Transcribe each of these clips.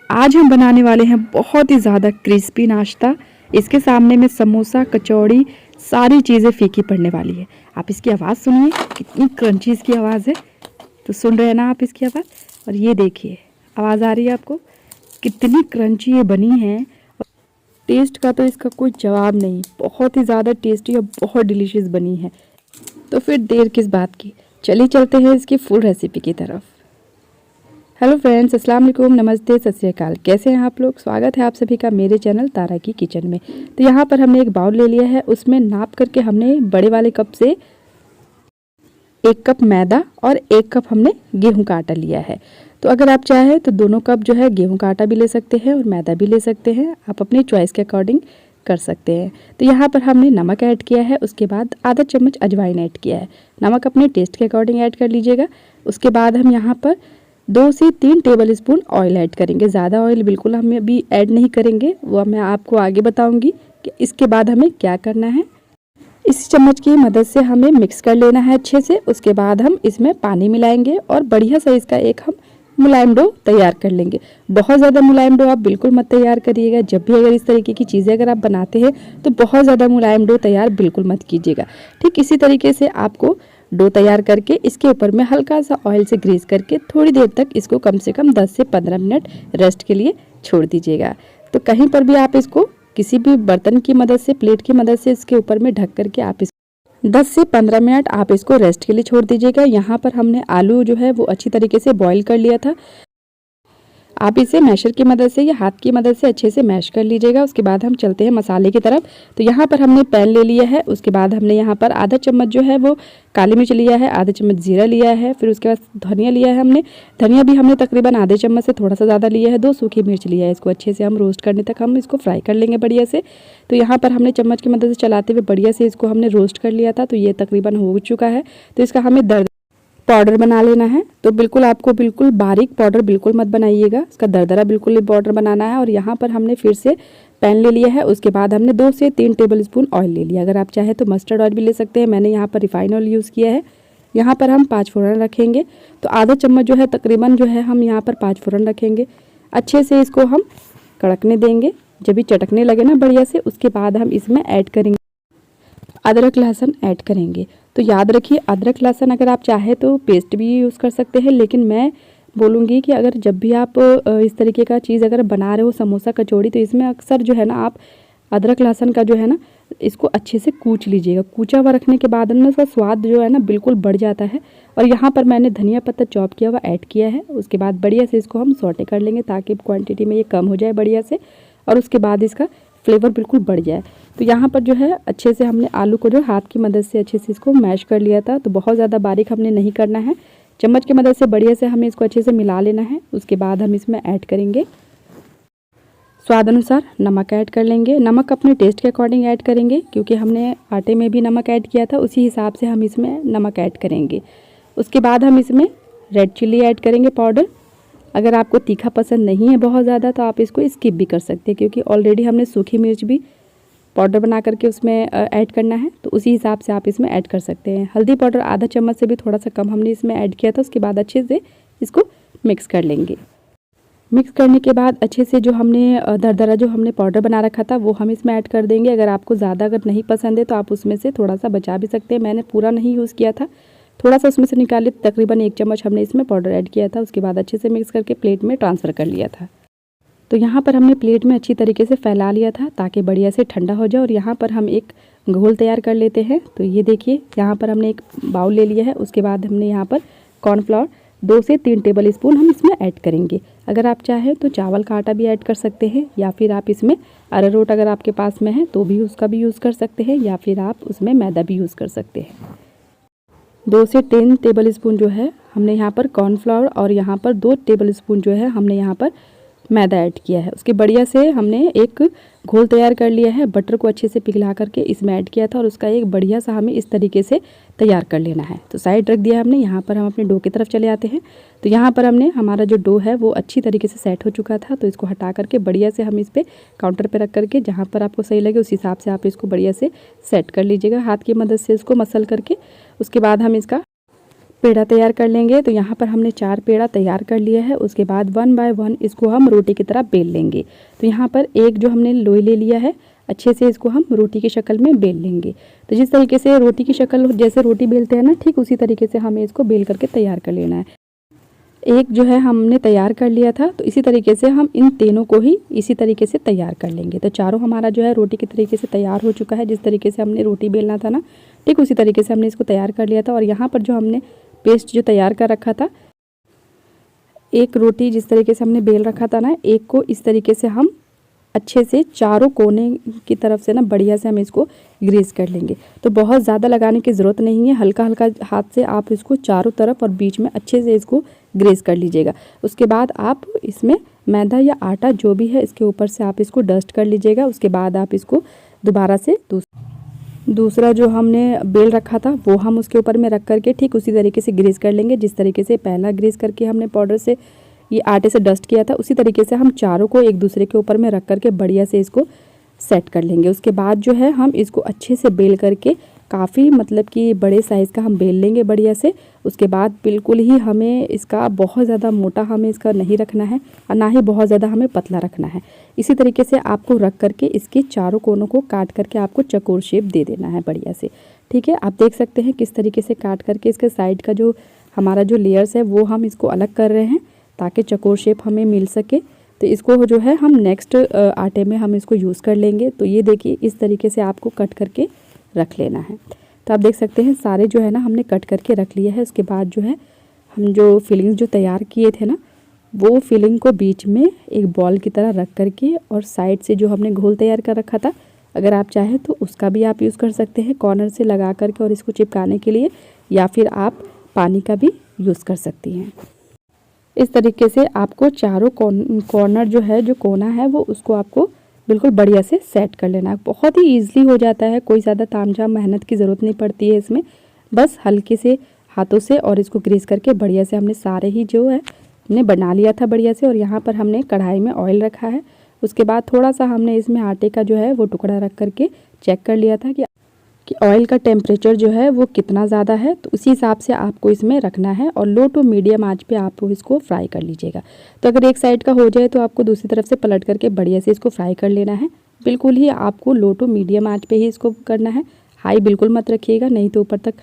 आज हम बनाने वाले हैं बहुत ही ज़्यादा क्रिस्पी नाश्ता। इसके सामने में समोसा, कचौड़ी, सारी चीज़ें फीकी पड़ने वाली है। आप इसकी आवाज़ सुनिए, कितनी क्रंची इसकी आवाज़ है। तो सुन रहे हैं ना आप इसकी आवाज़। और ये देखिए, आवाज़ आ रही है आपको, कितनी क्रंची ये बनी है। और टेस्ट का तो इसका कोई जवाब नहीं, बहुत ही ज़्यादा टेस्टी और बहुत डिलीशियस बनी है। तो फिर देर किस बात की, चलिए चलते हैं इसकी फुल रेसिपी की तरफ। हेलो फ्रेंड्स, अस्सलाम वालेकुम, नमस्ते, सत श्री अकाल। कैसे हैं आप लोग? स्वागत है आप सभी का मेरे चैनल तारा की किचन में। तो यहाँ पर हमने एक बाउल ले लिया है, उसमें नाप करके हमने बड़े वाले कप से 1 कप मैदा और 1 कप हमने गेहूं का आटा लिया है। तो अगर आप चाहें तो दोनों कप जो है गेहूं का आटा भी ले सकते हैं और मैदा भी ले सकते हैं, आप अपनी चॉइस के अकॉर्डिंग कर सकते हैं। तो यहाँ पर हमने नमक ऐड किया है, उसके बाद आधा चम्मच अजवाइन ऐड किया है। नमक अपने टेस्ट के अकॉर्डिंग ऐड कर लीजिएगा। उसके बाद हम यहाँ पर 2 से 3 टेबल स्पून ऑयल ऐड करेंगे। ज़्यादा ऑयल बिल्कुल हम अभी ऐड नहीं करेंगे, वो मैं आपको आगे बताऊंगी कि इसके बाद हमें क्या करना है। इस चम्मच की मदद से हमें मिक्स कर लेना है अच्छे से। उसके बाद हम इसमें पानी मिलाएंगे और बढ़िया साइज़ का एक हम मुलायम डो तैयार कर लेंगे। बहुत ज़्यादा मुलायम डो आप बिल्कुल मत तैयार करिएगा। जब भी अगर इस तरीके की चीज़ें अगर आप बनाते हैं तो बहुत ज़्यादा मुलायम डो तैयार बिल्कुल मत कीजिएगा। ठीक इसी तरीके से आपको डो तैयार करके इसके ऊपर में हल्का सा ऑयल से ग्रीस करके थोड़ी देर तक इसको कम से कम 10 से 15 मिनट रेस्ट के लिए छोड़ दीजिएगा। तो कहीं पर भी आप इसको किसी भी बर्तन की मदद से, प्लेट की मदद से इसके ऊपर में ढक करके आप इसको 10 से 15 मिनट आप इसको रेस्ट के लिए छोड़ दीजिएगा। यहाँ पर हमने आलू जो है वो अच्छी तरीके से बॉईल कर लिया था। आप इसे मैशर की मदद से या हाथ की मदद से अच्छे से मैश कर लीजिएगा। उसके बाद हम चलते हैं मसाले की तरफ। तो यहाँ पर हमने पैन ले लिया है, उसके बाद हमने यहाँ पर आधा चम्मच जो है वो काली मिर्च लिया है, आधा चम्मच जीरा लिया है, फिर उसके बाद धनिया लिया है हमने। धनिया भी हमने तकरीबन आधे चम्मच से थोड़ा सा ज़्यादा लिया है। 2 सूखी मिर्च लिया है। इसको अच्छे से हम रोस्ट करने तक हम इसको फ्राई कर लेंगे बढ़िया से। तो यहाँ पर हमने चम्मच की मदद से चलाते हुए बढ़िया से इसको हमने रोस्ट कर लिया था। तो ये तकरीबन हो चुका है। तो इसका हमें पाउडर बना लेना है। तो बिल्कुल आपको बिल्कुल बारीक पाउडर बिल्कुल मत बनाइएगा, इसका दरदरा बिल्कुल पाउडर बनाना है। और यहाँ पर हमने फिर से पैन ले लिया है, उसके बाद हमने 2 से 3 टेबल स्पून ऑयल ले लिया। अगर आप चाहें तो मस्टर्ड ऑयल भी ले सकते हैं, मैंने यहाँ पर रिफाइन ऑयल यूज़ किया है। यहाँ पर हम 5 फोरन रखेंगे। तो आधा चम्मच जो है तकरीबन जो है हम यहाँ पर 5 फोरन रखेंगे। अच्छे से इसको हम कड़कने देंगे। जब भी चटकने लगे ना बढ़िया से, उसके बाद हम इसमें ऐड करेंगे अदरक लहसुन ऐड करेंगे। तो याद रखिए, अदरक लहसुन अगर आप चाहे तो पेस्ट भी यूज़ कर सकते हैं, लेकिन मैं बोलूँगी कि अगर जब भी आप इस तरीके का चीज़ अगर बना रहे हो, समोसा कचौड़ी, तो इसमें अक्सर जो है ना आप अदरक लहसुन का जो है ना इसको अच्छे से कूच लीजिएगा। कूचा हुआ रखने के बाद ना इसका स्वाद जो है ना बिल्कुल बढ़ जाता है। और यहाँ पर मैंने धनिया पत्ता चॉप किया हुआ ऐड किया है। उसके बाद बढ़िया से इसको हम सौटे कर लेंगे ताकि क्वांटिटी में ये कम हो जाए बढ़िया से, और उसके बाद इसका फ्लेवर बिल्कुल बढ़ जाए। तो यहाँ पर जो है अच्छे से हमने आलू को जो हाथ की मदद से अच्छे से इसको मैश कर लिया था। तो बहुत ज़्यादा बारीक हमने नहीं करना है, चम्मच की मदद से बढ़िया से हमें इसको अच्छे से मिला लेना है। उसके बाद हम इसमें ऐड करेंगे स्वाद अनुसार नमक ऐड कर लेंगे। नमक अपने टेस्ट के अकॉर्डिंग ऐड करेंगे, क्योंकि हमने आटे में भी नमक ऐड किया था, उसी हिसाब से हम इसमें नमक ऐड करेंगे। उसके बाद हम इसमें रेड चिल्ली ऐड करेंगे पाउडर। अगर आपको तीखा पसंद नहीं है बहुत ज़्यादा तो आप इसको स्किप भी कर सकते हैं, क्योंकि ऑलरेडी हमने सूखी मिर्च भी पाउडर बना करके उसमें ऐड करना है, तो उसी हिसाब से आप इसमें ऐड कर सकते हैं। हल्दी पाउडर आधा चम्मच से भी थोड़ा सा कम हमने इसमें ऐड किया था। उसके बाद अच्छे से इसको मिक्स कर लेंगे। मिक्स करने के बाद अच्छे से जो हमने दरदरा जो हमने पाउडर बना रखा था वो हम इसमें ऐड कर देंगे। अगर आपको ज़्यादा अगर नहीं पसंद है तो आप उसमें से थोड़ा सा बचा भी सकते हैं। मैंने पूरा नहीं यूज़ किया था, थोड़ा सा उसमें से निकाले। तकरीबन 1 चम्मच हमने इसमें पाउडर ऐड किया था। उसके बाद अच्छे से मिक्स करके प्लेट में ट्रांसफ़र कर लिया था। तो यहाँ पर हमने प्लेट में अच्छी तरीके से फैला लिया था ताकि बढ़िया से ठंडा हो जाए। और यहाँ पर हम एक घोल तैयार कर लेते हैं। तो ये देखिए, यहाँ पर हमने एक बाउल ले लिया है। उसके बाद हमने यहाँ पर कॉर्नफ्लावर 2 से 3 टेबल स्पून हम इसमें ऐड करेंगे। अगर आप चाहें तो चावल का आटा भी ऐड कर सकते हैं, या फिर आप इसमें अरारोट अगर आपके पास में है तो भी उसका भी यूज़ कर सकते हैं, या फिर आप उसमें मैदा भी यूज़ कर सकते हैं। 2 से 3 टेबल स्पून जो है हमने यहाँ पर कॉर्नफ्लावर, और यहाँ पर 2 टेबल स्पून जो है हमने यहाँ पर मैदा ऐड किया है। उसके बढ़िया से हमने एक घोल तैयार कर लिया है। बटर को अच्छे से पिघला करके इसमें ऐड किया था, और उसका एक बढ़िया सा हमें इस तरीके से तैयार कर लेना है। तो साइड रख दिया हमने। यहाँ पर हम अपने डो की तरफ चले आते हैं। तो यहाँ पर हमने हमारा जो डो है वो अच्छी तरीके से सेट हो चुका था। तो इसको हटा करके बढ़िया से हम इस पर काउंटर पर रख करके, जहाँ पर आपको सही लगे उस हिसाब से आप इसको बढ़िया से सेट कर लीजिएगा हाथ की मदद से, इसको मसल करके। उसके बाद हम इसका पेड़ा तैयार कर लेंगे। तो यहाँ पर हमने 4 पेड़ा तैयार कर लिया है। उसके बाद 1 बाय 1 इसको हम रोटी की तरह बेल लेंगे। तो यहाँ पर एक जो हमने लोई ले लिया है, अच्छे से इसको हम रोटी की शक्ल में बेल लेंगे। तो जिस तरीके से रोटी की शक्ल जैसे रोटी बेलते हैं ना, ठीक उसी तरीके से हमें इसको बेल करके तैयार कर लेना है। एक जो है हमने तैयार कर लिया था, तो इसी तरीके से हम इन तीनों को ही इसी तरीके से तैयार कर लेंगे। तो चारों हमारा जो है रोटी के तरीके से तैयार हो चुका है। जिस तरीके से हमने रोटी बेलना था ना, ठीक उसी तरीके से हमने इसको तैयार कर लिया था। और यहाँ पर जो हमने पेस्ट जो तैयार कर रखा था, एक रोटी जिस तरीके से हमने बेल रखा था ना, एक को इस तरीके से हम अच्छे से चारों कोने की तरफ से ना बढ़िया से हम इसको ग्रीस कर लेंगे। तो बहुत ज़्यादा लगाने की ज़रूरत नहीं है, हल्का हल्का हाथ से आप इसको चारों तरफ और बीच में अच्छे से इसको ग्रीस कर लीजिएगा। उसके बाद आप इसमें मैदा या आटा जो भी है इसके ऊपर से आप इसको डस्ट कर लीजिएगा। उसके बाद आप इसको दोबारा से दूसरा जो हमने बेल रखा था वो हम उसके ऊपर में रख करके ठीक उसी तरीके से ग्रीस कर लेंगे। जिस तरीके से पहला ग्रीस करके हमने पाउडर से ये आटे से डस्ट किया था, उसी तरीके से हम चारों को एक दूसरे के ऊपर में रख करके बढ़िया से इसको सेट कर लेंगे। उसके बाद जो है हम इसको अच्छे से बेल करके काफ़ी मतलब कि बड़े साइज़ का हम बेल लेंगे बढ़िया से। उसके बाद बिल्कुल ही हमें इसका बहुत ज़्यादा मोटा हमें इसका नहीं रखना है और ना ही बहुत ज़्यादा हमें पतला रखना है। इसी तरीके से आपको रख करके इसके चारों कोनों को काट करके आपको चकोर शेप दे देना है बढ़िया से। ठीक है, आप देख सकते हैं किस तरीके से काट करके इसके साइड का जो हमारा जो लेयर्स है वो हम इसको अलग कर रहे हैं ताकि चकोर शेप हमें मिल सके। तो इसको जो है हम नेक्स्ट आटे में हम इसको यूज़ कर लेंगे। तो ये देखिए इस तरीके से आपको कट करके रख लेना है। तो आप देख सकते हैं सारे जो है ना हमने कट करके रख लिया है। उसके बाद जो है हम जो फिलिंग्स जो तैयार किए थे ना, वो फिलिंग को बीच में एक बॉल की तरह रख करके और साइड से जो हमने घोल तैयार कर रखा था, अगर आप चाहें तो उसका भी आप यूज़ कर सकते हैं कॉर्नर से लगा करके और इसको चिपकाने के लिए, या फिर आप पानी का भी यूज़ कर सकती हैं। इस तरीके से आपको चारों कॉर्नर जो है जो कोना है वो उसको आपको बिल्कुल बढ़िया से सेट कर लेना है। बहुत ही ईजिली हो जाता है, कोई ज़्यादा तामझाम मेहनत की ज़रूरत नहीं पड़ती है इसमें। बस हल्के से हाथों से और इसको ग्रीस करके बढ़िया से हमने सारे ही जो है हमने बना लिया था बढ़िया से। और यहाँ पर हमने कढ़ाई में ऑयल रखा है। उसके बाद थोड़ा सा हमने इसमें आटे का जो है वो टुकड़ा रख करके चेक कर लिया था कि ऑयल का टेम्परेचर जो है वो कितना ज़्यादा है। तो उसी हिसाब से आपको इसमें रखना है और लो टू मीडियम आंच पे आप इसको फ्राई कर लीजिएगा। तो अगर एक साइड का हो जाए तो आपको दूसरी तरफ से पलट करके बढ़िया से इसको फ्राई कर लेना है। बिल्कुल ही आपको लो टू मीडियम आंच पे ही इसको करना है, हाई बिल्कुल मत रखिएगा, नहीं तो ऊपर तक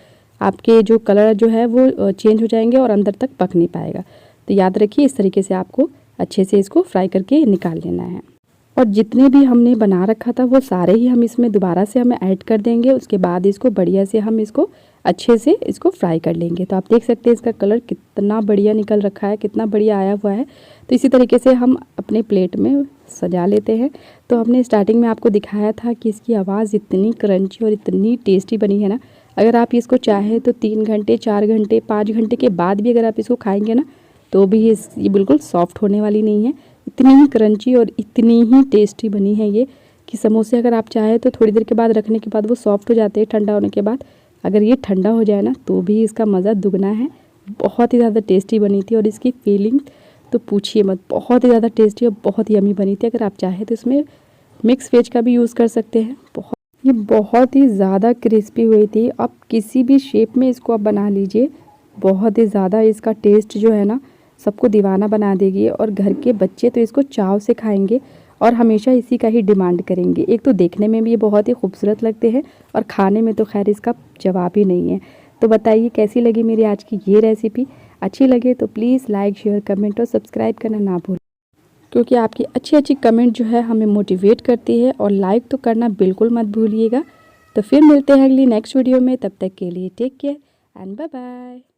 आपके जो कलर जो है वो चेंज हो जाएंगे और अंदर तक पक नहीं पाएगा। तो याद रखिए इस तरीके से आपको अच्छे से इसको फ्राई करके निकाल लेना है। और जितने भी हमने बना रखा था वो सारे ही हम इसमें दोबारा से हमें ऐड कर देंगे। उसके बाद इसको बढ़िया से हम इसको अच्छे से इसको फ्राई कर लेंगे। तो आप देख सकते हैं इसका कलर कितना बढ़िया निकल रखा है, कितना बढ़िया आया हुआ है। तो इसी तरीके से हम अपने प्लेट में सजा लेते हैं। तो हमने स्टार्टिंग में आपको दिखाया था कि इसकी आवाज़ इतनी क्रंची और इतनी टेस्टी बनी है ना, अगर आप इसको चाहें तो 3 घंटे 4 घंटे 5 घंटे के बाद भी अगर आप इसको खाएँगे ना तो भी ये बिल्कुल सॉफ्ट होने वाली नहीं है। इतनी ही क्रंची और इतनी ही टेस्टी बनी है ये कि समोसे अगर आप चाहें तो थोड़ी देर के बाद रखने के बाद वो सॉफ्ट हो जाते हैं ठंडा होने के बाद। अगर ये ठंडा हो जाए ना तो भी इसका मज़ा दुगना है। बहुत ही ज़्यादा टेस्टी बनी थी और इसकी फीलिंग तो पूछिए मत, बहुत ही ज़्यादा टेस्टी और बहुत यमी बनी थी। अगर आप चाहें तो इसमें मिक्स वेज का भी यूज़ कर सकते हैं। ये बहुत ही ज़्यादा क्रिस्पी हुई थी। आप किसी भी शेप में इसको आप बना लीजिए, बहुत ही ज़्यादा इसका टेस्ट जो है ना सबको दीवाना बना देगी। और घर के बच्चे तो इसको चाव से खाएंगे और हमेशा इसी का ही डिमांड करेंगे। एक तो देखने में भी ये बहुत ही खूबसूरत लगते हैं और खाने में तो खैर इसका जवाब ही नहीं है। तो बताइए कैसी लगी मेरी आज की ये रेसिपी। अच्छी लगे तो प्लीज़ लाइक शेयर कमेंट और सब्सक्राइब करना ना भूलें, क्योंकि आपकी अच्छी अच्छी कमेंट जो है हमें मोटिवेट करती है। और लाइक तो करना बिल्कुल मत भूलिएगा। तो फिर मिलते हैं अगली नेक्स्ट वीडियो में, तब तक के लिए take care and bye bye.